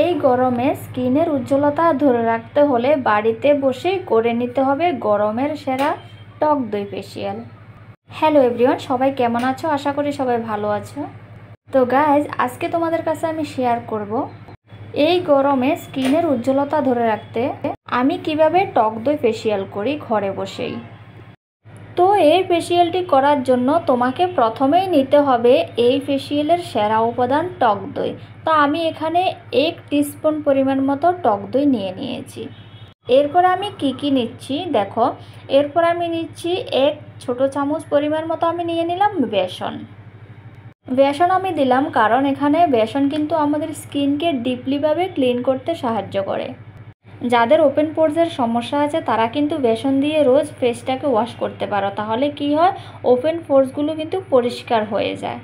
এই গরমে স্কিনের উজ্জ্বলতা ধরে রাখতে হলে বাড়িতে বসেই করে নিতে হবে গরমের সেরা টক দই ফেসিয়াল। হ্যালো এভরিওয়ান, সবাই কেমন আছো? আশা করি সবাই ভালো আছো। তো গাইজ, আজকে তোমাদের কাছে আমি শেয়ার করব এই গরমে স্কিনের উজ্জ্বলতা ধরে রাখতে আমি কিভাবে টক দই ফেসিয়াল করি ঘরে বসেই। তো এই ফেসিয়ালটি করার জন্য তোমাকে প্রথমেই নিতে হবে এই ফেসিয়ালের সেরা উপাদান টক দই। তো আমি এখানে 1 টিস্পুন পরিমাণ মতো টক দই নিয়েছি। এরপর আমি কি নিচ্ছি দেখো, এরপর আমি নিচ্ছি 1 ছোট চামচ পরিমাণ মতো আমি নিয়ে নিলাম বেসন আমি দিলাম কারণ এখানে বেসন কিন্তু আমাদের স্কিনকে ডিপলিভাবে ক্লিন করতে সাহায্য করে। যাদের ওপেন পোরসের সমস্যা আছে তারা কিন্তু বেসন দিয়ে রোজ ফেসটাকে ওয়াশ করতে পারো, তাহলে কি হয়, ওপেন পোরসগুলো কিন্তু পরিষ্কার হয়ে যায়।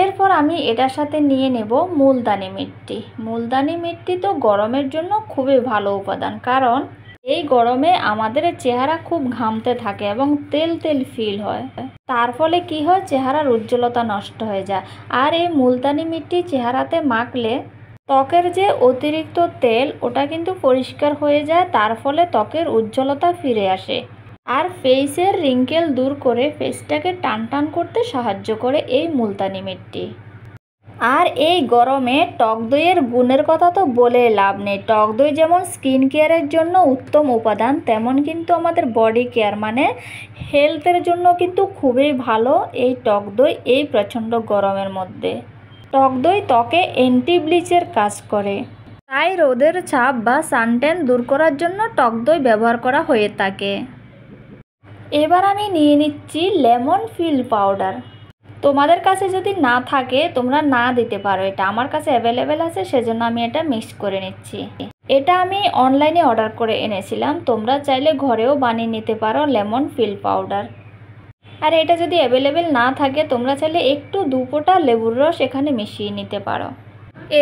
এরপর আমি এটার সাথে নিয়ে নেব মুলতানি মিট্টি তো গরমের জন্য খুবই ভালো উপাদান, কারণ এই গরমে আমাদের চেহারা খুব ঘামতে থাকে এবং তেল তেল ফিল হয়, তার ফলে কি হয়, চেহারার উজ্জ্বলতা নষ্ট হয়ে যায়। আর এই মুলতানি মিট্টি চেহারাতে মাখলে ত্বকের যে অতিরিক্ত তেল ওটা কিন্তু পরিষ্কার হয়ে যায়, তার ফলে ত্বকের উজ্জ্বলতা ফিরে আসে। আর ফেসের রিঙ্কেল দূর করে ফেসটাকে টান করতে সাহায্য করে এই মুলতানি মিট্টি। আর এই গরমে টক দইয়ের গুণের কথা তো বলে লাভ নেই। টক দই যেমন স্কিন কেয়ারের জন্য উত্তম উপাদান, তেমন কিন্তু আমাদের বডি কেয়ার মানে হেলথের জন্য কিন্তু খুবই ভালো এই টক দই এই প্রচণ্ড গরমের মধ্যে। টক দই ত্বকে অ্যান্টি ব্লিচের কাজ করে, তাই রোদের ছাপ বা সানট্যান দূর করার জন্য টক দই ব্যবহার করা হয়ে থাকে। এবার আমি নিয়ে নিচ্ছি লেমন ফিল পাউডার। তোমাদের কাছে যদি না থাকে তোমরা না দিতে পারো, এটা আমার কাছে অ্যাভেলেবেল আছে, সেজন্য আমি এটা মিক্স করে নিচ্ছি। এটা আমি অনলাইনে অর্ডার করে এনেছিলাম, তোমরা চাইলে ঘরেও বানিয়ে নিতে পারো লেমন ফিল পাউডার। আর এটা যদি অ্যাভেলেবেল না থাকে তোমরা চাইলে একটু 2 ফোঁটা লেবুর রস এখানে মিশিয়ে নিতে পারো।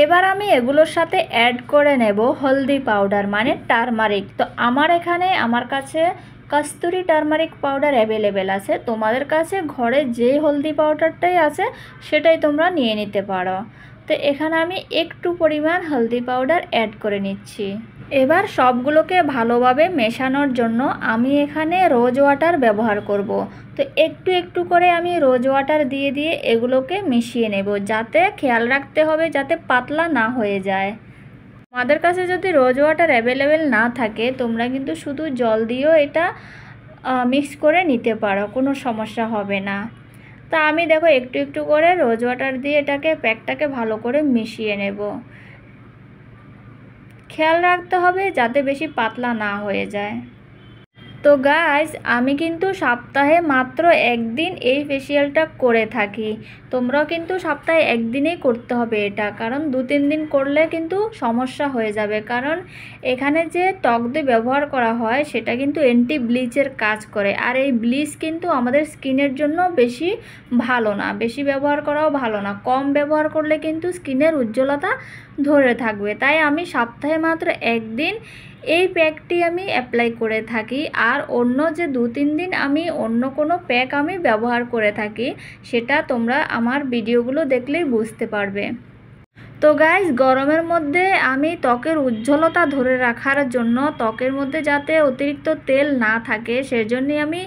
এবার আমি এগুলোর সাথে অ্যাড করে নেব হলদি পাউডার মানে টারমারিক। তো আমার কাছে কস্তুরি টারমারিক পাউডার অ্যাভেলেবেল আছে, তোমাদের কাছে ঘরে যে হলদি পাউডারটাই আছে সেটাই তোমরা নিয়ে নিতে পারো। তো এখানে আমি একটু পরিমাণ হলদি পাউডার অ্যাড করে নিচ্ছি। এবার সবগুলোকে ভালোভাবে মেশানোর জন্য আমি এখানে রোজ ওয়াটার ব্যবহার করব। তো একটু করে আমি রোজ ওয়াটার দিয়ে এগুলোকে মিশিয়ে নেব, যাতে খেয়াল রাখতে হবে যাতে পাতলা না হয়ে যায়। আমাদের কাছে যদি রোজ ওয়াটার অ্যাভেলেবেল না থাকে তোমরা কিন্তু শুধু জল দিয়েও এটা মিক্স করে নিতে পারো, কোনো সমস্যা হবে না। তা আমি দেখো একটু করে রোজ ওয়াটার দিয়ে প্যাকটাকে ভালো করে মিশিয়ে নেব। খেয়াল রাখতে হবে যাতে বেশি পাতলা না হয়ে যায়। তো গাইস, আমি কিন্তু সপ্তাহে মাত্র 1 দিন এই ফেসিয়ালটা করে থাকি। তোমরাও কিন্তু সপ্তাহে 1 দিনেই করতে হবে এটা, কারণ 2-3 দিন করলে কিন্তু সমস্যা হয়ে যাবে। কারণ এখানে যে টক দই ব্যবহার করা হয় সেটা কিন্তু অ্যান্টি ব্লিচের কাজ করে, আর এই ব্লিচ কিন্তু আমাদের স্কিনের জন্য বেশি ভালো না, বেশি ব্যবহার করাও ভালো না। কম ব্যবহার করলে কিন্তু স্কিনের উজ্জ্বলতা ধরে থাকবে। তাই আমি সপ্তাহে মাত্র 1 দিন এই প্যাকটি আমি অ্যাপ্লাই করে থাকি, আর অন্য যে 2-3 দিন আমি অন্য কোনো প্যাক আমি ব্যবহার করে থাকি, সেটা তোমরা আমার ভিডিওগুলো দেখলেই বুঝতে পারবে। তো গাইস, গরমের মধ্যে আমি ত্বকের উজ্জ্বলতা ধরে রাখার জন্য ত্বকের মধ্যে যাতে অতিরিক্ত তেল না থাকে সেজন্যই আমি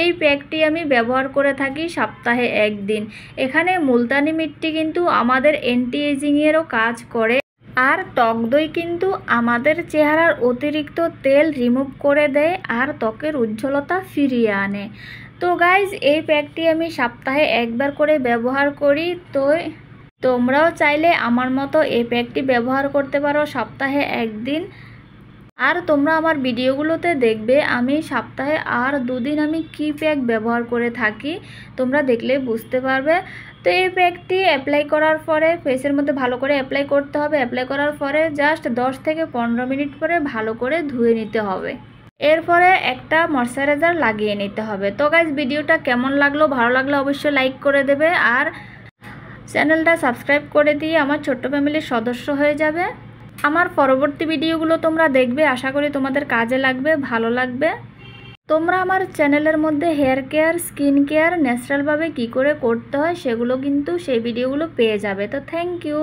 এই প্যাকটি আমি ব্যবহার করে থাকি সপ্তাহে 1 দিন। এখানে মুলতানি মিট্টি কিন্তু আমাদের অ্যান্টি এজিংয়েরও কাজ করে, আর টক দই কিন্তু আমাদের চেহারার অতিরিক্ত তেল রিমুভ করে দেয় আর ত্বকের উজ্জ্বলতা ফিরিয়ে আনে। তো গাইজ, এই প্যাকটি আমি সপ্তাহে 1 বার করে ব্যবহার করি। তো তোমরাও চাইলে আমার মতো এই প্যাকটি ব্যবহার করতে পারো সপ্তাহে 1 দিন। আর তোমরা আমার ভিডিওগুলোতে দেখবে আমি সপ্তাহে আর 2 দিন আমি কী প্যাক ব্যবহার করে থাকি, তোমরা দেখলে বুঝতে পারবে। তো এই প্যাকটি অ্যাপ্লাই করার পরে ফেসের মধ্যে ভালো করে অ্যাপ্লাই করতে হবে। অ্যাপ্লাই করার পরে জাস্ট 10 থেকে 15 মিনিট পরে ভালো করে ধুয়ে নিতে হবে। এরপরে একটা ময়শ্চারাইজার লাগিয়ে নিতে হবে। তো গাইজ, ভিডিওটা কেমন লাগলো? ভালো লাগলে অবশ্যই লাইক করে দেবে, আর চ্যানেলটা সাবস্ক্রাইব করে দিয়ে আমার ছোট্ট ফ্যামিলির সদস্য হয়ে যাবে। আমার পরবর্তী ভিডিওগুলো তোমরা দেখবে, আশা করি তোমাদের কাজে লাগবে, ভালো লাগবে। তোমরা আমার চ্যানেলের মধ্যে হেয়ার কেয়ার, স্কিন কেয়ার ন্যাচারালভাবে কী করে করতে হয় সেগুলো কিন্তু সেই ভিডিওগুলো পেয়ে যাবে। তো থ্যাংক ইউ।